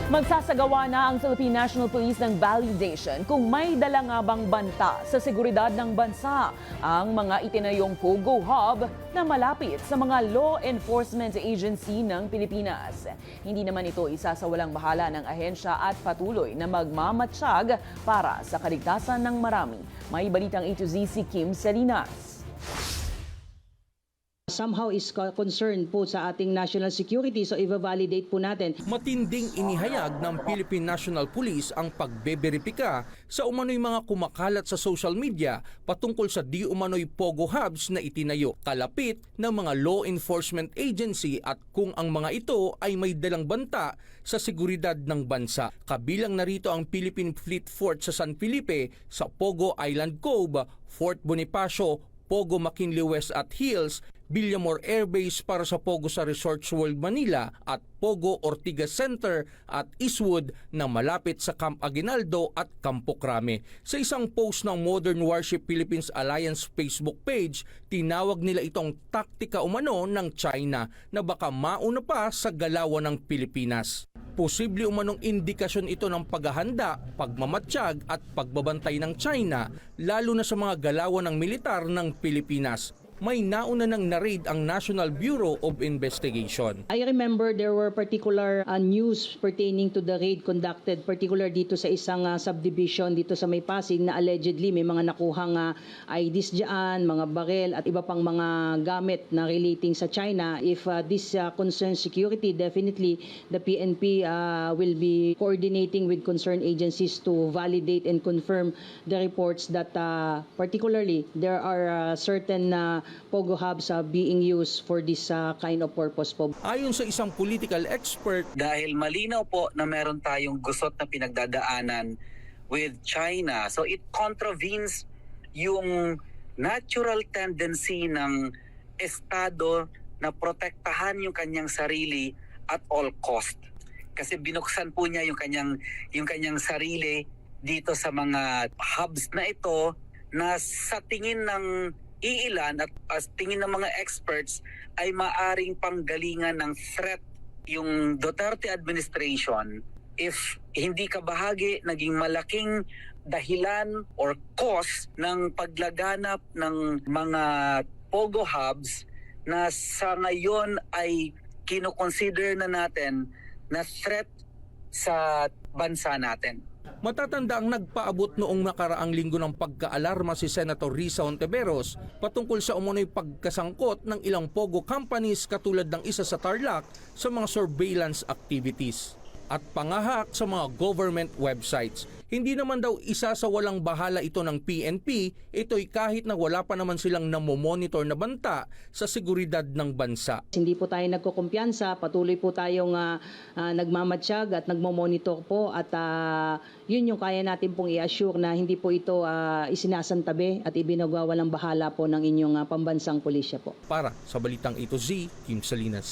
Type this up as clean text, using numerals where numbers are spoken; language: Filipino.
Magsasagawa na ang Philippine National Police ng validation kung may dala nga bang banta sa seguridad ng bansa ang mga itinayong POGO Hub na malapit sa mga law enforcement agency ng Pilipinas. Hindi naman ito isasawalang bahala ng ahensya at patuloy na magmamatsyag para sa kaligtasan ng marami. May balitang A to Z si Kim Salinas. Somehow is concerned po sa ating national security, so i-validate po natin. Matinding inihayag ng Philippine National Police ang pagbeberipika sa umano'y mga kumakalat sa social media patungkol sa di umano'y POGO hubs na itinayo kalapit ng mga law enforcement agency at kung ang mga ito ay may dalang banta sa seguridad ng bansa. Kabilang narito ang Philippine Fleet Fort sa San Felipe, sa POGO Island Cove, Fort Bonifacio, POGO McKinley West at Hills, Villamor Air Base para sa POGO sa Resorts World Manila at POGO Ortigas Center at Eastwood na malapit sa Camp Aguinaldo at Campo Crame. Sa isang post ng Modern Warship Philippines Alliance Facebook page, tinawag nila itong taktika umano ng China na baka mauna pa sa galawan ng Pilipinas. Posible umanong indikasyon ito ng paghahanda, pagmamatsyag at pagbabantay ng China lalo na sa mga galawan ng militar ng Pilipinas. May nauna nang na-raid ang National Bureau of Investigation. I remember there were particular news pertaining to the raid conducted, particular dito sa isang subdivision dito sa May Pasig na allegedly may mga nakuhang IDs dyan, mga barel at iba pang mga gamit na relating sa China. If this concerns security, definitely the PNP will be coordinating with concerned agencies to validate and confirm the reports that particularly there are certain POGO hubs being used for this kind of purpose po. Ayon sa isang political expert, dahil malinaw po na meron tayong gusot na pinagdadaanan with China. So it contravenes yung natural tendency ng Estado na protektahan yung kanyang sarili at all cost. Kasi binuksan po niya yung kanyang sarili dito sa mga hubs na ito na sa tingin ng iilan at as tingin ng mga experts ay maaring panggalingan ng threat yung Duterte administration if hindi ka bahagi naging malaking dahilan or cause ng paglaganap ng mga POGO hubs na sa ngayon ay kinoconsider na natin na threat sa bansa natin. Matatanda ang nagpaabot noong nakaraang linggo ng pagkaalarma si Senator Risa Hontiveros patungkol sa umunoy pagkasangkot ng ilang POGO companies katulad ng isa sa Tarlac sa mga surveillance activities at pangahak sa mga government websites. Hindi naman daw isa sa walang bahala ito ng PNP, ito'y kahit na wala pa naman silang namomonitor na banta sa seguridad ng bansa. Hindi po tayo nagkukumpiyansa, patuloy po tayong nagmamatsyag at nagmomonitor po at yun yung kaya natin pong i-assure na hindi po ito isinasantabi at ibinagawalang bahala po ng inyong pambansang pulisya po. Para sa Balitang A to Z, Kim Salinas.